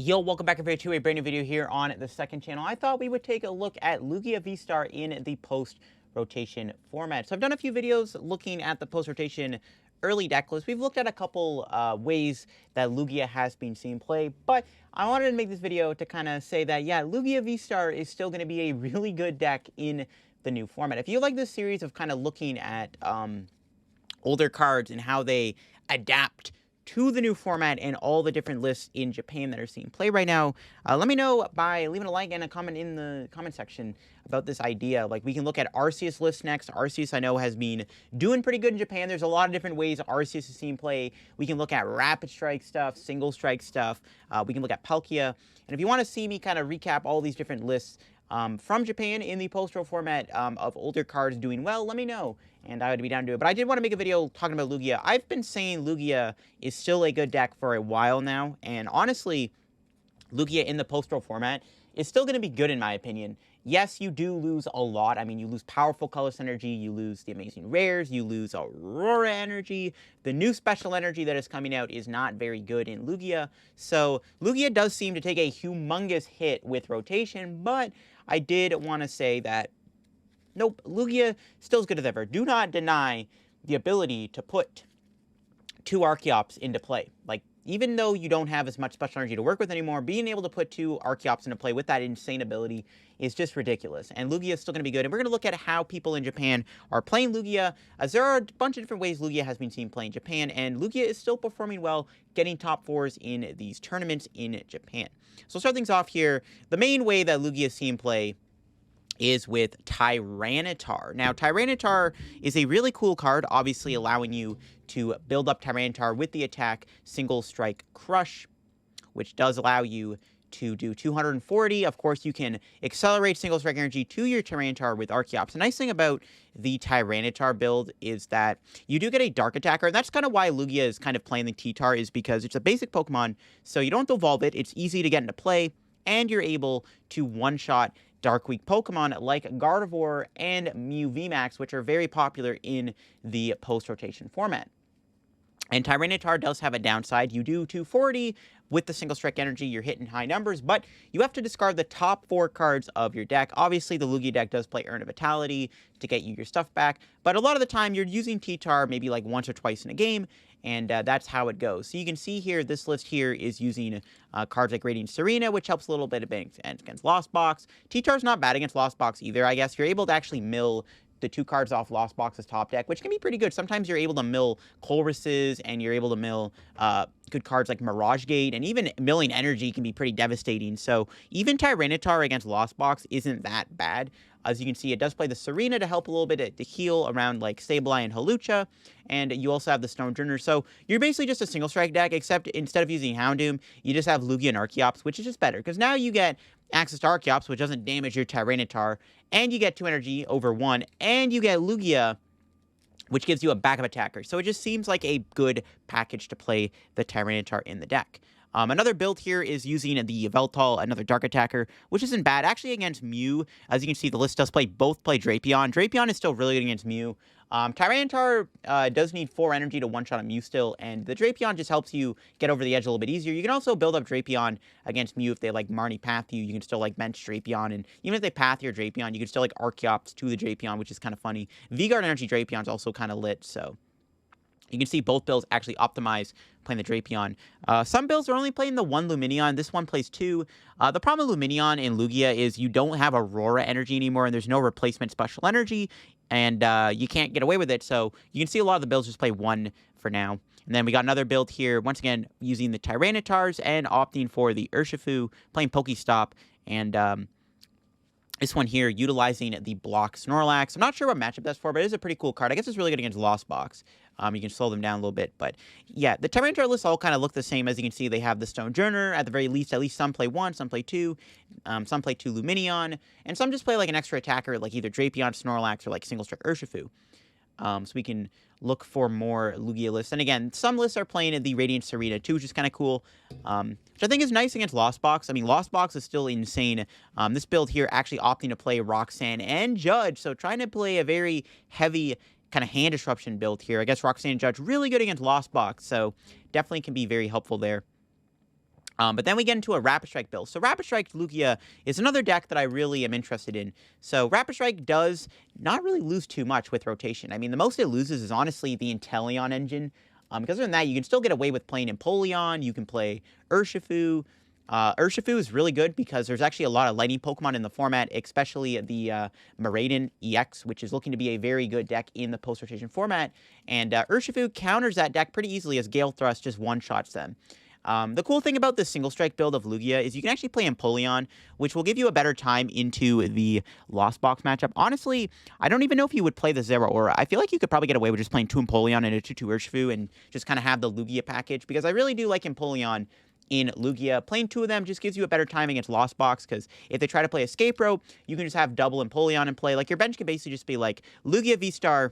Yo, welcome back everybody to a brand new video here on the second channel. I thought we would take a look at Lugia VSTAR in the post-rotation format. So I've done a few videos looking at the post-rotation early deck list. We've looked at a couple ways that Lugia has been seen play, but I wanted to make this video to kind of say that, yeah, Lugia VSTAR is still going to be a really good deck in the new format. If you like this series of kind of looking at older cards and how they adapt to the new format and all the different lists in Japan that are seeing play right now, let me know by leaving a like and a comment in the comment section about this idea. Like, we can look at Arceus lists next. Arceus, I know, has been doing pretty good in Japan. There's a lot of different ways Arceus is seen play. We can look at Rapid Strike stuff, Single Strike stuff. We can look at Palkia. And if you want to see me kind of recap all these different lists from Japan in the post-row format of older cards doing well, let me know, and I would be down to do it. But I did want to make a video talking about Lugia. I've been saying Lugia is still a good deck for a while now, and honestly, Lugia in the post-row format is still going to be good in my opinion. Yes, you do lose a lot. I mean, you lose powerful Colorless energy, you lose the amazing rares, you lose Aurora energy. The new special energy that is coming out is not very good in Lugia. So Lugia does seem to take a humongous hit with rotation, but I did want to say that, nope, Lugia still as good as ever. Do not deny the ability to put 2 Archeops into play. Like, even though you don't have as much special energy to work with anymore, being able to put 2 Archeops into play with that insane ability is just ridiculous. And Lugia is still going to be good. And we're going to look at how people in Japan are playing Lugia, as there are a bunch of different ways Lugia has been seen playing Japan, and Lugia is still performing well, getting top 4s in these tournaments in Japan. So, start things off here. The main way that Lugia is seen play is with Tyranitar. Now, Tyranitar is a really cool card, obviously allowing you to build up Tyranitar with the attack Single Strike Crush, which does allow you to do 240. Of course, you can accelerate Single Strike energy to your Tyranitar with Archeops. The nice thing about the Tyranitar build is that you do get a Dark Attacker, and that's kind of why Lugia is kind of playing the T-Tar, is because it's a basic Pokemon, so you don't have to evolve it, it's easy to get into play, and you're able to one-shot Dark Weak Pokemon like Gardevoir and Mew VMAX, which are very popular in the post-rotation format. And Tyranitar does have a downside. You do 240 with the Single Strike energy, you're hitting high numbers, but you have to discard the top 4 cards of your deck. Obviously, the Lugia deck does play Earn a Vitality to get you your stuff back, but a lot of the time you're using T-Tar maybe like once or twice in a game, and that's how it goes. So you can see here, this list here is using cards like Radiant Serena, which helps a little bit against Lost Box. T-Tar's not bad against Lost Box either, I guess. You're able to actually mill the 2 cards off Lost Box's top deck, which can be pretty good. Sometimes you're able to mill Colorlesses, and you're able to mill good cards like Mirage Gate, and even milling energy can be pretty devastating. So even Tyranitar against Lost Box isn't that bad. As you can see, it does play the Serena to help a little bit to heal around like Sableye and Hawlucha, and you also have the Stonejourner. So you're basically just a Single Strike deck, except instead of using Houndoom, you just have Lugia and Archeops, which is just better, because now you get access to Archeops, which doesn't damage your Tyranitar, and you get 2 energy over 1, and you get Lugia, which gives you a backup attacker. So it just seems like a good package to play the Tyranitar in the deck. Another build here is using the Yveltal, another Dark Attacker, which isn't bad. Actually, against Mew, as you can see, the list does play Drapion. Drapion is still really good against Mew. Tyranitar does need 4 energy to one-shot a Mew still, and the Drapion just helps you get over the edge a little bit easier. You can also build up Drapion against Mew if they, like, Marnie Path you. You can still, like, bench Drapion, and even if they Path your Drapion, you can still, like, Archeops to the Drapion, which is kind of funny. V-Guard Energy Drapion is also kind of lit, so you can see both builds actually optimize playing the Drapion. Some builds are only playing the 1 Lumineon. This one plays 2. The problem with Lumineon in Lugia is you don't have Aurora energy anymore, and there's no replacement special energy, and you can't get away with it. So you can see a lot of the builds just play 1 for now. And then we got another build here, once again, using the Tyranitars and opting for the Urshifu, playing Pokestop, and this one here, utilizing the block Snorlax. I'm not sure what matchup that's for, but it is a pretty cool card. I guess it's really good against Lost Box. You can slow them down a little bit. But yeah, the Tyranitar lists all kind of look the same. As you can see, they have the Stonejourner. At the very least, some play 1, some play 2. Some play 2 Lumineon. And some just play like an extra attacker, like either Drapion, Snorlax, or like Single Strike Urshifu. So we can look for more Lugia lists. And again, some lists are playing the Radiant Serena too, which is kind of cool. Which I think is nice against Lost Box. I mean, Lost Box is still insane. This build here actually opting to play Roxanne and Judge. So trying to play a very heavy kind of hand disruption build here. I guess Roxanne and Judge really good against Lost Box. So definitely can be very helpful there. But then we get into a Rapid Strike build. So Rapid Strike Lugia is another deck that I really am interested in. So Rapid Strike does not really lose too much with rotation. I mean, the most it loses is honestly the Inteleon engine. Because other than that, you can still get away with playing Empoleon. You can play Urshifu. Urshifu is really good because there's actually a lot of lightning Pokemon in the format, especially the Miraidon EX, which is looking to be a very good deck in the post-rotation format. And Urshifu counters that deck pretty easily as Gale Thrust just one-shots them. The cool thing about the single strike build of Lugia is you can actually play Empoleon, which will give you a better time into the Lost Box matchup. Honestly, I don't even know if you would play the Zeraora. I feel like you could probably get away with just playing 2 Empoleon and a 2/2 Urshifu and just kind of have the Lugia package, because I really do like Empoleon in Lugia. Playing 2 of them just gives you a better time against Lost Box, because if they try to play Escape Rope, you can just have double Empoleon in play. Like, your bench can basically just be like Lugia VSTAR,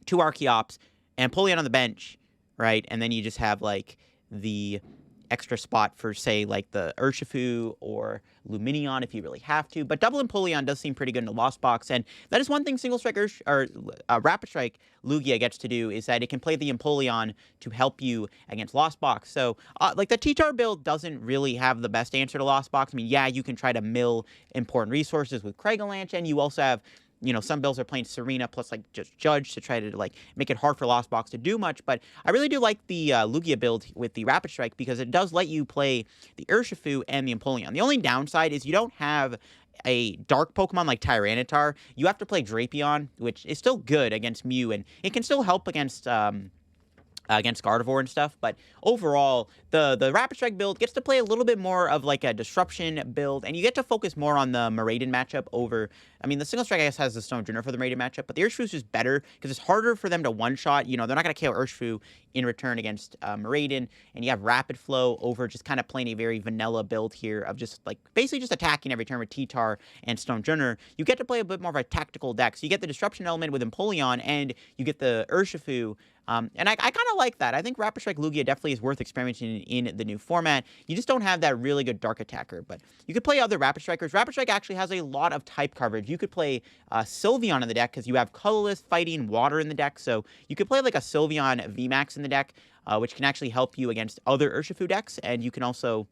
2 Archeops, and Empoleon on the bench, right? And then you just have, like, the extra spot for, say, like the Urshifu or Luminion if you really have to. But double Empoleon does seem pretty good in the Lost Box, and that is one thing single strike Rapid Strike Lugia gets to do, is that it can play the Empoleon to help you against Lost Box. So, like, the T-Tar build doesn't really have the best answer to Lost Box. I mean, yeah, you can try to mill important resources with Craigalanche, and you also have, you know, some builds are playing Serena plus, like, just Judge to try to, like, make it hard for Lost Box to do much. But I really do like the Lugia build with the Rapid Strike, because it does let you play the Urshifu and the Empoleon. The only downside is you don't have a dark Pokemon like Tyranitar. You have to play Drapion, which is still good against Mew, and it can still help against Gardevoir and stuff. But overall, the Rapid Strike build gets to play a little bit more of like a disruption build, and you get to focus more on the Miraidon matchup over, I mean, the single strike, I guess, has the Stone Junior for the Miraidon matchup, but the Urshifu is just better because it's harder for them to one-shot. You know, they're not going to KO Urshifu in return against Miraidon, and you have Rapid Flow over just kind of playing a very vanilla build here of just, like, basically just attacking every turn with T-Tar and Stone Junior. You get to play a bit more of a tactical deck, so you get the disruption element with Empoleon, and you get the Urshifu. And I kind of like that. I think Rapid Strike Lugia definitely is worth experimenting in the new format. You just don't have that really good Dark Attacker, but you could play other Rapid Strikers. Rapid Strike actually has a lot of type coverage. You could play Sylveon in the deck because you have Colorless, Fighting, Water in the deck, so you could play like a Sylveon VMAX in the deck, which can actually help you against other Urshifu decks, and you can also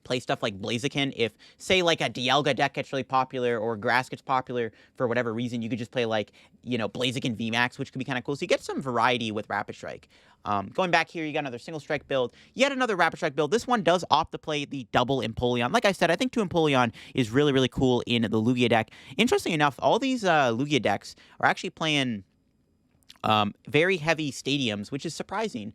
play stuff like Blaziken. If, say, like a Dialga deck gets really popular or Grass gets popular for whatever reason, you could just play, like, you know, Blaziken VMAX, which could be kind of cool. So you get some variety with Rapid Strike. Going back here, you got another single strike build, yet another Rapid Strike build. This one does opt to play the double Empoleon. Like I said, I think 2 Empoleon is really, really cool in the Lugia deck. Interestingly enough, all these Lugia decks are actually playing very heavy stadiums, which is surprising.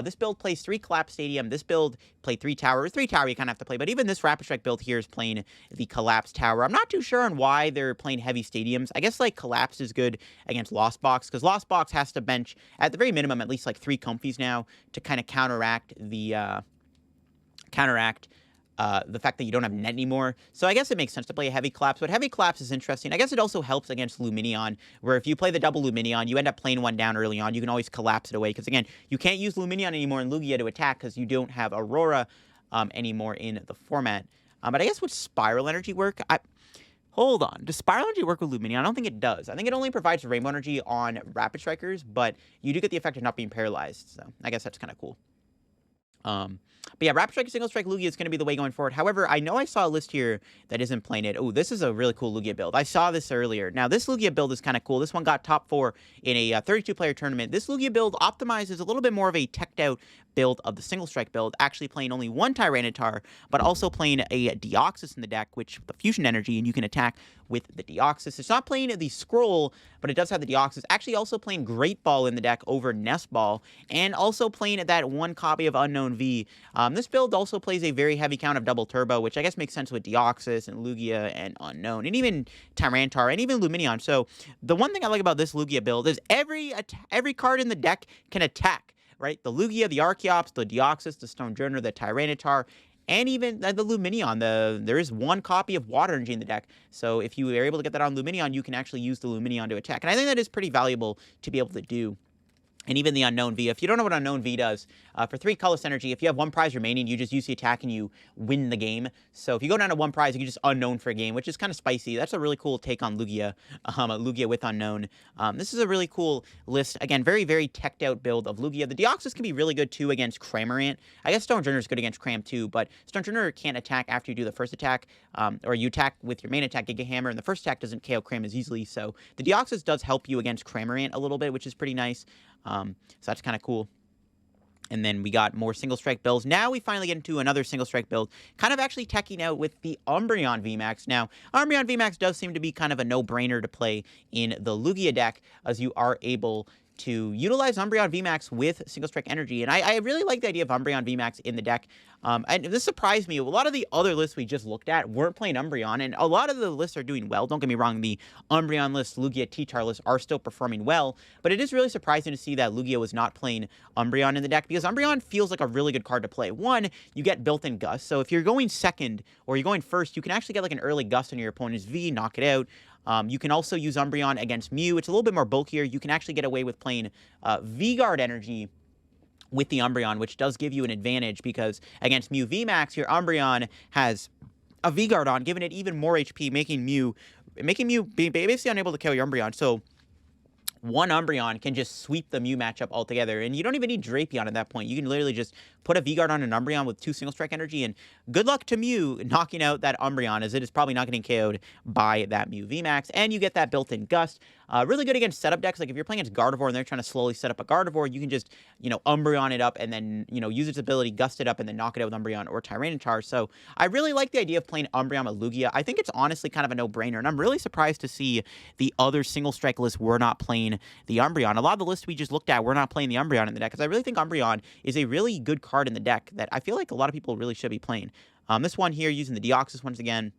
This build plays 3 Collapse Stadium. This build played 3 Tower. 3 Tower you kind of have to play, but even this Rapid Strike build here is playing the Collapse Tower. I'm not too sure on why they're playing heavy stadiums. I guess, like, Collapse is good against Lost Box, because Lost Box has to bench, at the very minimum, at least, like, 3 Comfies now to kind of counteract the fact that you don't have net anymore. So I guess it makes sense to play a Heavy Collapse, but Heavy Collapse is interesting. I guess it also helps against Luminion, where if you play the double Luminion, you end up playing one down early on. You can always collapse it away, because, again, you can't use Luminion anymore in Lugia to attack because you don't have Aurora anymore in the format. But I guess would Spiral Energy work? Hold on. Does Spiral Energy work with Luminion? I don't think it does. I think it only provides Rainbow Energy on Rapid Strikers, but you do get the effect of not being paralyzed, so I guess that's kind of cool. But yeah, Rapid Strike, Single Strike Lugia is going to be the way going forward. However, I know I saw a list here that isn't playing it. Oh, this is a really cool Lugia build. I saw this earlier. Now, this Lugia build is kind of cool. This one got top 4 in a 32-player tournament. This Lugia build optimizes a little bit more of a teched-out build of the Single Strike build, actually playing only 1 Tyranitar, but also playing a Deoxys in the deck, which the Fusion Energy, and you can attack with the Deoxys. It's not playing the Scroll, but it does have the Deoxys. Actually also playing Great Ball in the deck over Nest Ball, and also playing that 1 copy of Unknown V. This build also plays a very heavy count of Double Turbo, which I guess makes sense with Deoxys and Lugia and Unknown, and even Tyranitar, and even Luminion. So the one thing I like about this Lugia build is every card in the deck can attack, right? The Lugia, the Archeops, the Deoxys, the Stone Junior, the Tyranitar, and even the Luminion. There is 1 copy of Water Energy in the deck, so if you are able to get that on Luminion, you can actually use the Luminion to attack. And I think that is pretty valuable to be able to do. and even the Unknown V. If you don't know what Unknown V does, for 3 colorless energy, if you have 1 prize remaining, you just use the attack and you win the game. So if you go down to 1 prize, you can just Unknown for a game, which is kind of spicy. That's a really cool take on Lugia, Lugia with Unknown. This is a really cool list. Again, very, very teched out build of Lugia. The Deoxys can be really good too against Cramorant. I guess Stonjourner is good against Cram too, but Stonjourner can't attack after you do the first attack, or you attack with your main attack, Giga Hammer, and the first attack doesn't KO Cram as easily. So the Deoxys does help you against Cramorant a little bit, which is pretty nice. So that's kind of cool. And then we got more single strike builds. Now we finally get into another single strike build, kind of actually teching out with the Umbreon VMAX. Now, Umbreon VMAX does seem to be kind of a no-brainer to play in the Lugia deck, as you are able to utilize Umbreon VMAX with single strike energy. And I really like the idea of Umbreon VMAX in the deck. And this surprised me. A lot of the other lists we just looked at weren't playing Umbreon, and a lot of the lists are doing well. Don't get me wrong, the Umbreon list, Lugia T-Tar list are still performing well, but it is really surprising to see that Lugia was not playing Umbreon in the deck, because Umbreon feels like a really good card to play. One, you get built-in Gust, so if you're going second or you're going first, you can actually get like an early Gust on your opponent's V, knock it out. You can also use Umbreon against Mew. It's a little bit more bulkier. You can actually get away with playing V-Guard energy with the Umbreon, which does give you an advantage, because against Mew VMAX, your Umbreon has a V-Guard on, giving it even more HP, making Mew basically unable to KO your Umbreon. So one Umbreon can just sweep the Mew matchup altogether, and you don't even need Drapion at that point. You can literally just put a V-Guard on an Umbreon with 2 single strike energy, and good luck to Mew knocking out that Umbreon, as it is probably not getting KO'd by that Mew VMAX, and you get that built-in Gust. Really good against setup decks. Like if you're playing against Gardevoir and they're trying to slowly set up a Gardevoir, you can just, Umbreon it up and then, use its ability, Gust it up, and then knock it out with Umbreon or Tyranitar. So I really like the idea of playing Umbreon with Lugia. I think it's honestly kind of a no-brainer, and I'm really surprised to see the other single strike lists were not playing the Umbreon. A lot of the lists we just looked at were not playing the Umbreon in the deck, because I really think Umbreon is a really good card in the deck that I feel like a lot of people really should be playing. This one here, using the Deoxys once again.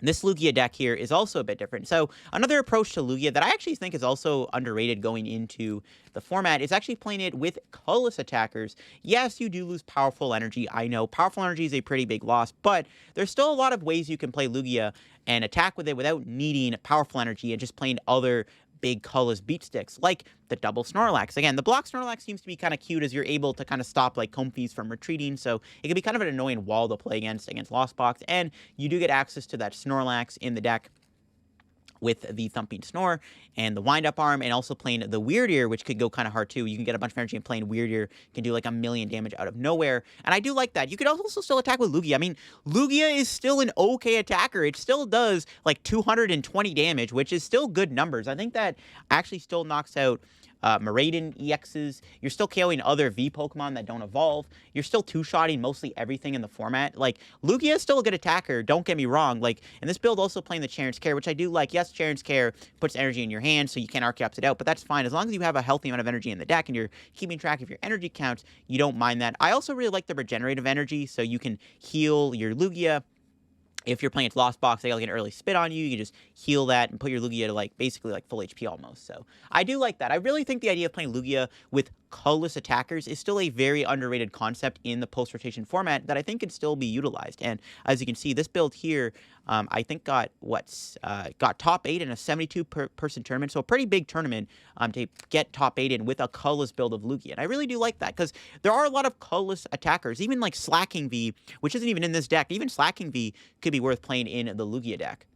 This Lugia deck here is also a bit different. So another approach to Lugia that I actually think is also underrated going into the format is actually playing it with colorless attackers. Yes, you do lose powerful energy. I know powerful energy is a pretty big loss, but there's still a lot of ways you can play Lugia and attack with it without needing powerful energy and just playing other big colorless beat sticks, like the double Snorlax. Again, the block Snorlax seems to be kind of cute, as you're able to kind of stop like Comfeys from retreating, so it can be kind of an annoying wall to play against Lost Box, and you do get access to that Snorlax in the deck with the Thumping Snore and the Wind-Up Arm, and also playing the Weird Ear, which could go kind of hard too. You can get a bunch of energy, and playing Weird Ear can do like 1,000,000 damage out of nowhere, and I do like that. You could also still attack with Lugia. I mean, Lugia is still an okay attacker. It still does like 220 damage, which is still good numbers. I think that actually still knocks out Miraidon EXs. You're still KOing other V Pokemon that don't evolve. You're still two-shotting mostly everything in the format. Like, Lugia is still a good attacker, don't get me wrong. Like, in this build, also playing the Charon's Care, which I do like. Yes, Charon's Care puts energy in your hand, so you can't Archeops it out, but that's fine. As long as you have a healthy amount of energy in the deck and you're keeping track of your energy counts, you don't mind that. I also really like the regenerative energy, so you can heal your Lugia. If you're playing its Lost Box, they got like an early spit on you. You can just heal that and put your Lugia to like basically like full HP almost. So I do like that. I really think the idea of playing Lugia with colorless attackers is still a very underrated concept in the post-rotation format that I think can still be utilized. And as you can see, this build here, I think got top 8 in a 72-person tournament. So a pretty big tournament to get top 8 in with a colorless build of Lugia. And I really do like that, because there are a lot of colorless attackers, even like Slacking V, which isn't even in this deck. Even Slacking V could be worth playing in the Lugia deck.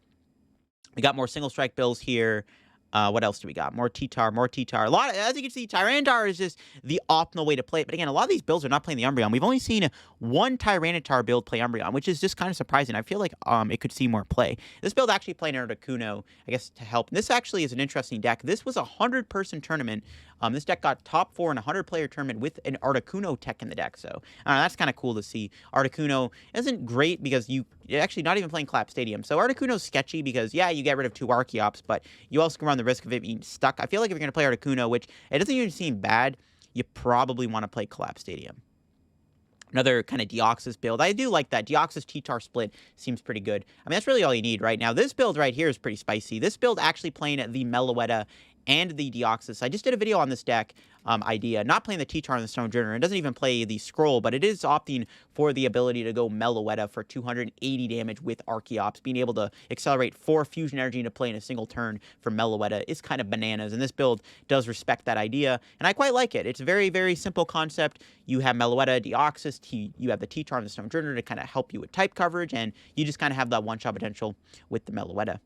We got more single strike builds here. What else do we got? More T-Tar, more T-Tar. As you can see, Tyranitar is just the optimal way to play it. But again, a lot of these builds are not playing the Umbreon. We've only seen one Tyranitar build play Umbreon, which is just kind of surprising. I feel like it could see more play. This build actually played Articuno, I guess, to help. And this actually is an interesting deck. This was a 100-person tournament. This deck got top 4 in a 100-player tournament with an Articuno tech in the deck. So that's kind of cool to see. Articuno isn't great because you're actually not even playing Clap Stadium. So Articuno's sketchy because, yeah, you get rid of 2 Archeops, but you also can run the risk of it being stuck. I feel like if you're going to play Articuno, which it doesn't even seem bad, you probably want to play Collapse Stadium. Another kind of Deoxys build. I do like that. Deoxys T-Tar split seems pretty good. I mean, that's really all you need right now. This build right here is pretty spicy. This build actually playing the Meloetta and the Deoxys. I just did a video on this deck idea, not playing the T-Tar and the Stone Journer. It doesn't even play the Scroll, but it is opting for the ability to go Meloetta for 280 damage with Archeops. Being able to accelerate 4 Fusion Energy into play in a single turn for Meloetta is kind of bananas, and this build does respect that idea, and I quite like it. It's a very, very simple concept. You have Meloetta, Deoxys, you have the T-Tar and the Stone Journer to kind of help you with type coverage, and you just kind of have that one-shot potential with the Meloetta.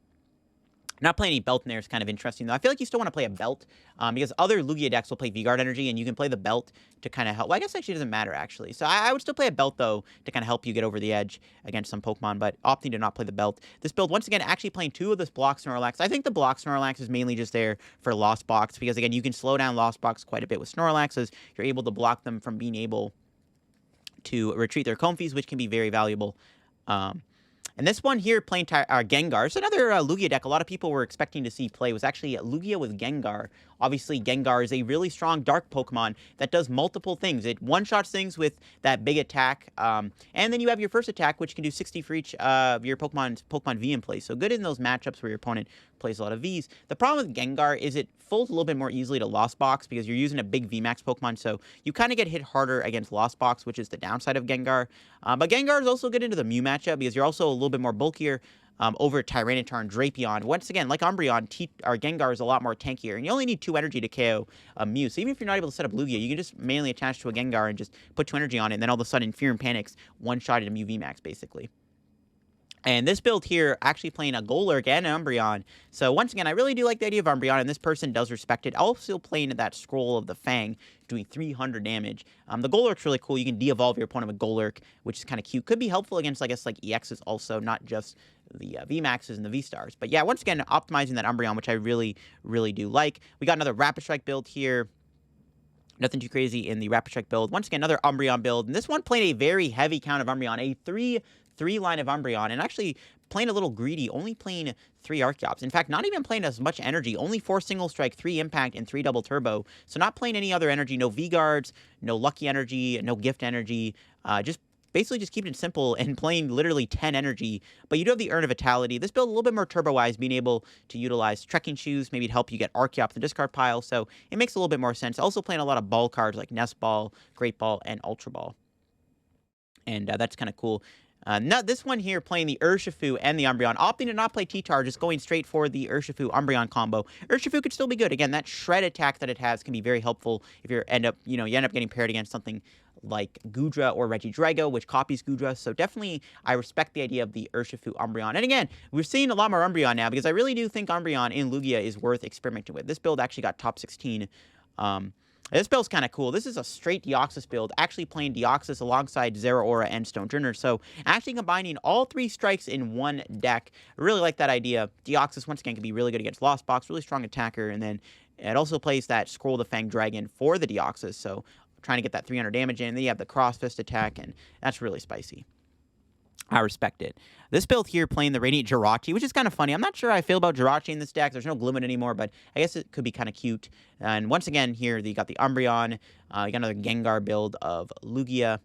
Not playing any belt in there is kind of interesting, though. I feel like you still want to play a belt, because other Lugia decks will play V-Guard energy, and you can play the belt to kind of help. Well, I guess actually it doesn't matter, actually. So I would still play a belt, though, to kind of help you get over the edge against some Pokemon, but opting to not play the belt. This build, once again, actually playing 2 of this Block Snorlax. I think the Block Snorlax is mainly just there for Lost Box, because, again, you can slow down Lost Box quite a bit with Snorlax, as you're able to block them from being able to retreat their Comfeys, which can be very valuable. And this one here, playing Gengar. It's another Lugia deck a lot of people were expecting to see play. Was actually Lugia with Gengar. Obviously, Gengar is a really strong dark Pokemon that does multiple things. It one-shots things with that big attack, and then you have your first attack, which can do 60 for each of your Pokemon V in play. So good in those matchups where your opponent plays a lot of Vs. The problem with Gengar is it folds a little bit more easily to Lost Box because you're using a big VMAX Pokemon, so you kind of get hit harder against Lost Box, which is the downside of Gengar. But Gengar is also good into the Mew matchup because you're also a little bit more bulkier over Tyranitar and Drapion. Once again, like Umbreon, Gengar is a lot more tankier, and you only need 2 energy to KO a Mew. So even if you're not able to set up Lugia, you can just mainly attach to a Gengar and just put 2 energy on it, and then all of a sudden, Fear and Panic's one-shot at a Mew VMAX, basically. And this build here, actually playing a Golurk and an Umbreon. So once again, I really do like the idea of Umbreon, and this person does respect it. Also playing that Scroll of the Fang, doing 300 damage. The Golurk's really cool. You can de-evolve your opponent with Golurk, which is kind of cute. Could be helpful against, I guess, like EXs also, not just the VMAXs and the V-Stars. But yeah, once again, optimizing that Umbreon, which I really, really do like. We got another Rapid Strike build here. Nothing too crazy in the Rapid Strike build. Once again, another Umbreon build. And this one playing a very heavy count of Umbreon, a 3 line of Umbreon, and actually playing a little greedy, only playing 3 Archeops. In fact, not even playing as much energy, only 4 single strike, 3 impact, and 3 double turbo. So not playing any other energy, no V-Guards, no lucky energy, no gift energy, just basically just keeping it simple and playing literally 10 energy. But you do have the Urn of Vitality. This build a little bit more turbo-wise, being able to utilize Trekking Shoes, maybe to help you get Archeops in the discard pile. So it makes a little bit more sense. Also playing a lot of ball cards like Nest Ball, Great Ball, and Ultra Ball. And that's kind of cool. Now, this one here, playing the Urshifu and the Umbreon, opting to not play T-Tar, just going straight for the Urshifu-Umbreon combo. Urshifu could still be good. Again, that shred attack that it has can be very helpful if you end up getting paired against something like Goodra or Regidrago, which copies Goodra. So definitely, I respect the idea of the Urshifu-Umbreon. And again, we're seeing a lot more Umbreon now because I really do think Umbreon in Lugia is worth experimenting with. This build actually got top 16. This build's kind of cool. This is a straight Deoxys build, actually playing Deoxys alongside Zeraora and Stone Journer. So actually combining all 3 strikes in one deck. I really like that idea. Deoxys, once again, can be really good against Lost Box, really strong attacker. And then it also plays that Scroll the Fang Dragon for the Deoxys. So trying to get that 300 damage in. Then you have the Cross Fist attack, and that's really spicy. I respect it. This build here playing the Radiant Jirachi, which is kind of funny. I'm not sure how I feel about Jirachi in this deck. There's no Gloomit anymore, but I guess it could be kind of cute. And once again, here you got the Umbreon. You got another Gengar build of Lugia.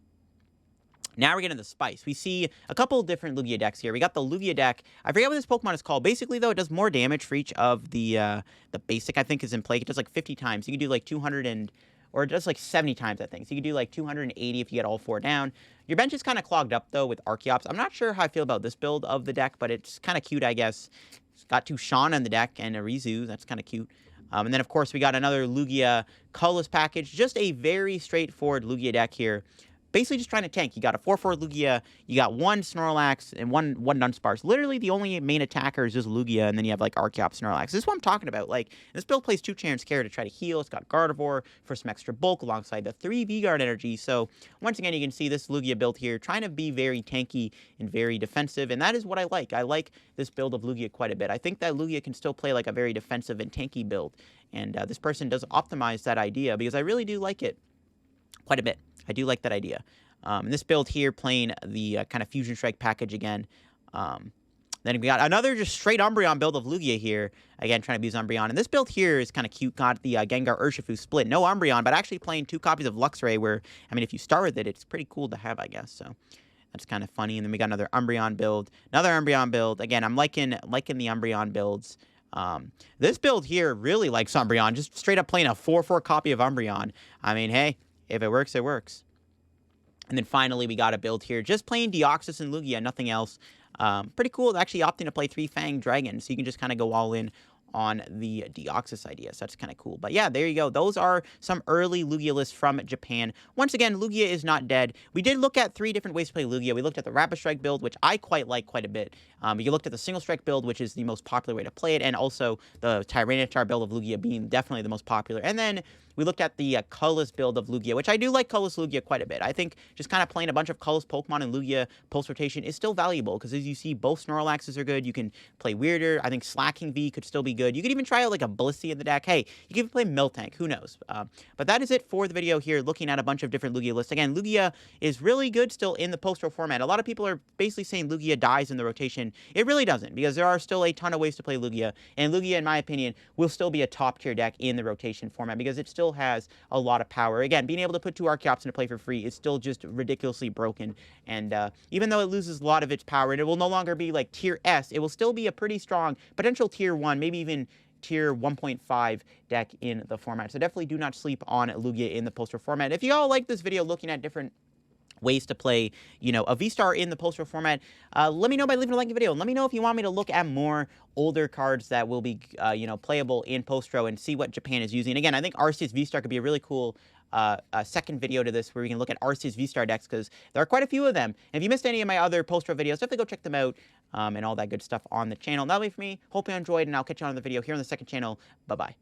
Now we're getting the spice. We see a couple of different Lugia decks here. We got the Lugia deck. I forget what this Pokemon is called. Basically, though, it does more damage for each of the basic, I think, is in play. It does like 50 times. You can do like 200 or it does like 70 times, I think. So you can do like 280 if you get all 4 down. Your bench is kind of clogged up, though, with Archeops. I'm not sure how I feel about this build of the deck, but it's kind of cute, I guess. It's got 2 Shauna in the deck and a Rizu. That's kind of cute. And then, of course, we got another Lugia Colorless package. Just a very straightforward Lugia deck here. Basically just trying to tank. You got a 4/4 Lugia, you got 1 Snorlax, and one Dunsparce. Literally, the only main attacker is just Lugia, and then you have, like, Archeops, Snorlax. This is what I'm talking about. Like, this build plays 2 Chance Care to try to heal. It's got Gardevoir for some extra bulk alongside the 3 V-Guard energy. So, once again, you can see this Lugia build here trying to be very tanky and very defensive, and that is what I like. I like this build of Lugia quite a bit. I think that Lugia can still play, like, a very defensive and tanky build, and this person does optimize that idea because I really do like it quite a bit. I do like that idea. This build here playing the kind of Fusion Strike package again. Then we got another just straight Umbreon build of Lugia here. Again, trying to use Umbreon. And this build here is kind of cute. Got the Gengar Urshifu split. No Umbreon, but actually playing 2 copies of Luxray where, I mean, if you start with it, it's pretty cool to have, I guess. So that's kind of funny. And then we got another Umbreon build. Another Umbreon build. Again, I'm liking the Umbreon builds. This build here really likes Umbreon, just straight up playing a 4/4 copy of Umbreon. I mean, hey, if it works, it works. And then finally, we got a build here, just playing Deoxys and Lugia, nothing else. Pretty cool, actually opting to play 3 Fang Dragon, so you can just kind of go all in on the Deoxys idea, so that's kind of cool. But yeah, there you go. Those are some early Lugia lists from Japan. Once again, Lugia is not dead. We did look at 3 different ways to play Lugia. We looked at the Rapid Strike build, which I quite like quite a bit. You looked at the Single Strike build, which is the most popular way to play it, and also the Tyranitar build of Lugia being definitely the most popular. And then we looked at the Colorless build of Lugia, which I do like Colorless Lugia quite a bit. I think just kind of playing a bunch of Colorless Pokemon in Lugia post-rotation is still valuable, because as you see, both Snorlaxes are good. You can play Weirder. I think Slacking V could still be good. You could even try out like a Blissey in the deck. Hey, you can even play Miltank. Who knows? But that is it for the video here, looking at a bunch of different Lugia lists. Again, Lugia is really good still in the post-ro format. A lot of people are basically saying Lugia dies in the rotation. It really doesn't, because there are still a ton of ways to play Lugia, and Lugia, in my opinion, will still be a top-tier deck in the rotation format, because it still has a lot of power. Again, being able to put 2 Archeops into play for free is still just ridiculously broken, and even though it loses a lot of its power, and it will no longer be like tier S, it will still be a pretty strong potential tier 1, maybe even tier 1.5 deck in the format. So definitely do not sleep on Lugia in the poster format. If you all like this video looking at different ways to play, a V-Star in the poster format, let me know by leaving a like in the video, and let me know if you want me to look at more older cards that will be, playable in post-ro and see what Japan is using. Again, I think Arceus V-Star could be a really cool second video to this, where we can look at Arceus V-Star decks, because there are quite a few of them. And if you missed any of my other post-ro videos, definitely go check them out, and all that good stuff on the channel. That'll be for me. Hope you enjoyed, and I'll catch you on the video here on the second channel. Bye-bye.